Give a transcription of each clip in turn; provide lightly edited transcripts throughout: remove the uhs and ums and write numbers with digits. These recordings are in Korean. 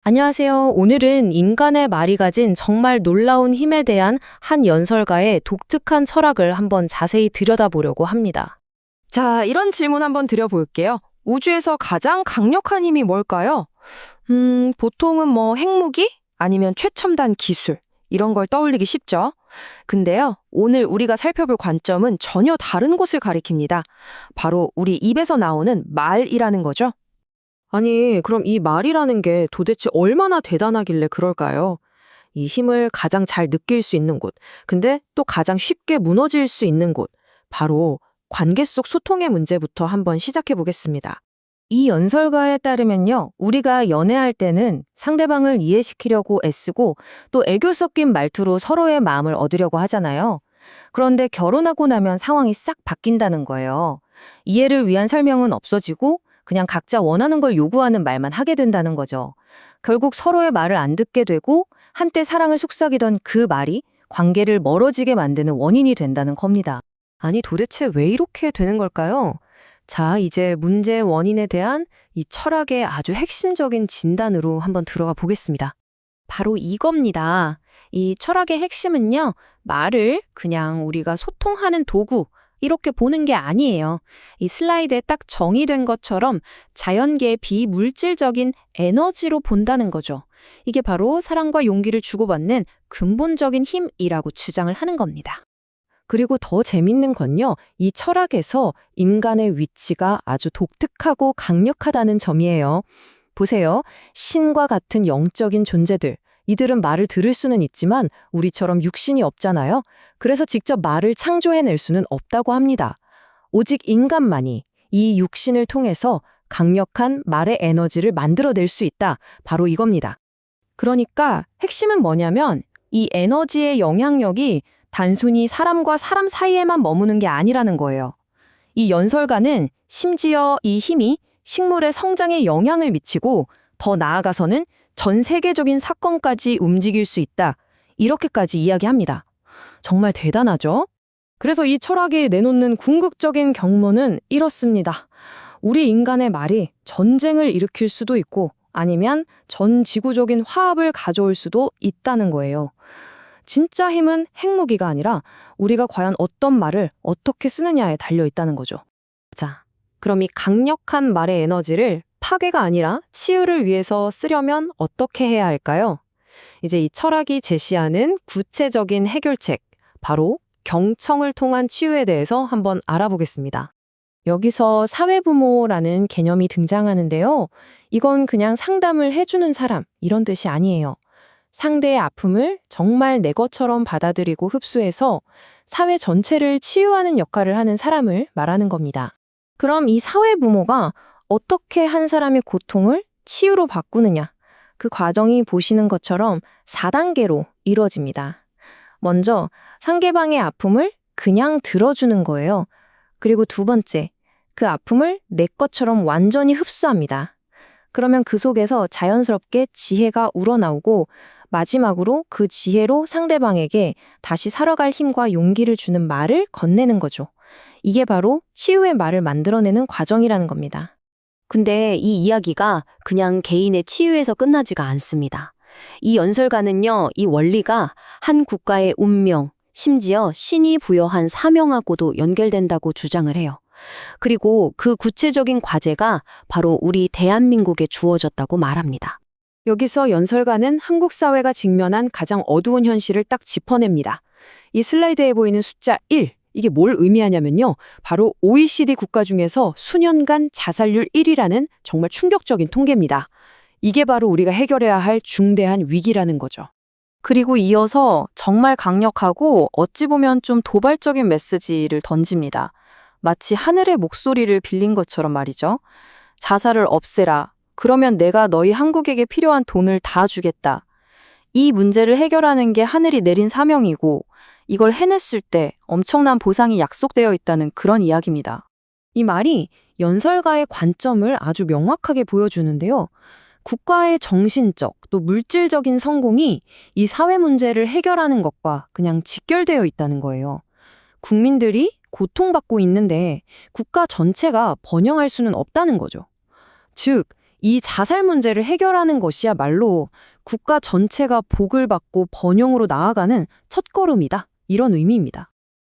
안녕하세요. 오늘은 인간의 말이 가진 정말 놀라운 힘에 대한 한 연설가의 독특한 철학을 한번 자세히 들여다보려고 합니다. 자, 이런 질문 한번 드려볼게요. 우주에서 가장 강력한 힘이 뭘까요? 보통은 핵무기? 아니면 최첨단 기술? 이런 걸 떠올리기 쉽죠? 근데요, 오늘 우리가 살펴볼 관점은 전혀 다른 곳을 가리킵니다. 바로 우리 입에서 나오는 말이라는 거죠. 아니, 그럼 이 말이라는 게 도대체 얼마나 대단하길래 그럴까요? 이 힘을 가장 잘 느낄 수 있는 곳, 근데 또 가장 쉽게 무너질 수 있는 곳, 바로 관계 속 소통의 문제부터 한번 시작해 보겠습니다. 이 연설가에 따르면요, 우리가 연애할 때는 상대방을 이해시키려고 애쓰고 또 애교 섞인 말투로 서로의 마음을 얻으려고 하잖아요. 그런데 결혼하고 나면 상황이 싹 바뀐다는 거예요. 이해를 위한 설명은 없어지고 그냥 각자 원하는 걸 요구하는 말만 하게 된다는 거죠. 결국 서로의 말을 안 듣게 되고 한때 사랑을 속삭이던 그 말이 관계를 멀어지게 만드는 원인이 된다는 겁니다. 아니, 도대체 왜 이렇게 되는 걸까요? 자, 이제 문제의 원인에 대한 이 철학의 아주 핵심적인 진단으로 한번 들어가 보겠습니다. 바로 이겁니다. 이 철학의 핵심은요, 말을 그냥 우리가 소통하는 도구, 이렇게 보는 게 아니에요. 이 슬라이드에 딱 정의된 것처럼 자연계의 비물질적인 에너지로 본다는 거죠. 이게 바로 사랑과 용기를 주고받는 근본적인 힘이라고 주장을 하는 겁니다. 그리고 더 재밌는 건요, 이 철학에서 인간의 위치가 아주 독특하고 강력하다는 점이에요. 보세요. 신과 같은 영적인 존재들. 이들은 말을 들을 수는 있지만 우리처럼 육신이 없잖아요. 그래서 직접 말을 창조해낼 수는 없다고 합니다. 오직 인간만이 이 육신을 통해서 강력한 말의 에너지를 만들어낼 수 있다. 바로 이겁니다. 그러니까 핵심은 뭐냐면 이 에너지의 영향력이 단순히 사람과 사람 사이에만 머무는 게 아니라는 거예요. 이 연설가는 심지어 이 힘이 식물의 성장에 영향을 미치고 더 나아가서는 전 세계적인 사건까지 움직일 수 있다. 이렇게까지 이야기합니다. 정말 대단하죠? 그래서 이 철학이 내놓는 궁극적인 경문은 이렇습니다. 우리 인간의 말이 전쟁을 일으킬 수도 있고 아니면 전 지구적인 화합을 가져올 수도 있다는 거예요. 진짜 힘은 핵무기가 아니라 우리가 과연 어떤 말을 어떻게 쓰느냐에 달려 있다는 거죠. 자, 그럼 이 강력한 말의 에너지를 파괴가 아니라 치유를 위해서 쓰려면 어떻게 해야 할까요? 이제 이 철학이 제시하는 구체적인 해결책, 바로 경청을 통한 치유에 대해서 한번 알아보겠습니다. 여기서 사회부모라는 개념이 등장하는데요. 이건 그냥 상담을 해주는 사람, 이런 뜻이 아니에요. 상대의 아픔을 정말 내 것처럼 받아들이고 흡수해서 사회 전체를 치유하는 역할을 하는 사람을 말하는 겁니다. 그럼 이 사회부모가 어떻게 한 사람의 고통을 치유로 바꾸느냐? 그 과정이 보시는 것처럼 4단계로 이루어집니다. 먼저 상대방의 아픔을 그냥 들어주는 거예요. 그리고 두 번째, 그 아픔을 내 것처럼 완전히 흡수합니다. 그러면 그 속에서 자연스럽게 지혜가 우러나오고 마지막으로 그 지혜로 상대방에게 다시 살아갈 힘과 용기를 주는 말을 건네는 거죠. 이게 바로 치유의 말을 만들어내는 과정이라는 겁니다. 근데 이 이야기가 그냥 개인의 치유에서 끝나지가 않습니다. 이 연설가는요, 이 원리가 한 국가의 운명, 심지어 신이 부여한 사명하고도 연결된다고 주장을 해요. 그리고 그 구체적인 과제가 바로 우리 대한민국에 주어졌다고 말합니다. 여기서 연설가는 한국 사회가 직면한 가장 어두운 현실을 딱 짚어냅니다. 이 슬라이드에 보이는 숫자 1, 이게 뭘 의미하냐면요. 바로 OECD 국가 중에서 수년간 자살률 1위라는 정말 충격적인 통계입니다. 이게 바로 우리가 해결해야 할 중대한 위기라는 거죠. 그리고 이어서 정말 강력하고 어찌 보면 좀 도발적인 메시지를 던집니다. 마치 하늘의 목소리를 빌린 것처럼 말이죠. 자살을 없애라. 그러면 내가 너희 한국에게 필요한 돈을 다 주겠다. 이 문제를 해결하는 게 하늘이 내린 사명이고 이걸 해냈을 때 엄청난 보상이 약속되어 있다는 그런 이야기입니다. 이 말이 연설가의 관점을 아주 명확하게 보여주는데요. 국가의 정신적 또 물질적인 성공이 이 사회 문제를 해결하는 것과 그냥 직결되어 있다는 거예요. 국민들이 고통받고 있는데 국가 전체가 번영할 수는 없다는 거죠. 즉, 이 자살 문제를 해결하는 것이야말로 국가 전체가 복을 받고 번영으로 나아가는 첫걸음이다. 이런 의미입니다.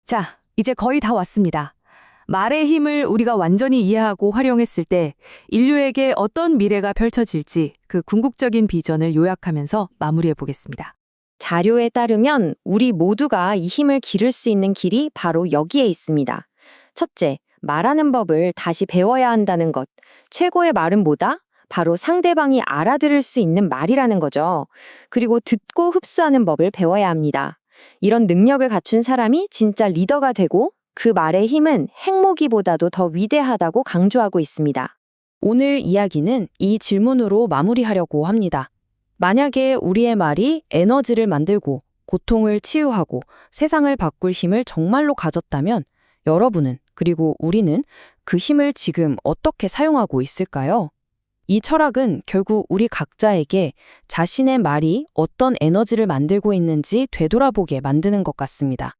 자, 이제 거의 다 왔습니다. 말의 힘을 우리가 완전히 이해하고 활용했을 때 인류에게 어떤 미래가 펼쳐질지 그 궁극적인 비전을 요약하면서 마무리해 보겠습니다. 자료에 따르면 우리 모두가 이 힘을 기를 수 있는 길이 바로 여기에 있습니다. 첫째, 말하는 법을 다시 배워야 한다는 것. 최고의 말은 뭐다? 바로 상대방이 알아들을 수 있는 말이라는 거죠. 그리고 듣고 흡수하는 법을 배워야 합니다. 이런 능력을 갖춘 사람이 진짜 리더가 되고 그 말의 힘은 핵무기보다도 더 위대하다고 강조하고 있습니다. 오늘 이야기는 이 질문으로 마무리하려고 합니다. 만약에 우리의 말이 에너지를 만들고 고통을 치유하고 세상을 바꿀 힘을 정말로 가졌다면 여러분은 그리고 우리는 그 힘을 지금 어떻게 사용하고 있을까요? 이 철학은 결국 우리 각자에게 자신의 말이 어떤 에너지를 만들고 있는지 되돌아보게 만드는 것 같습니다.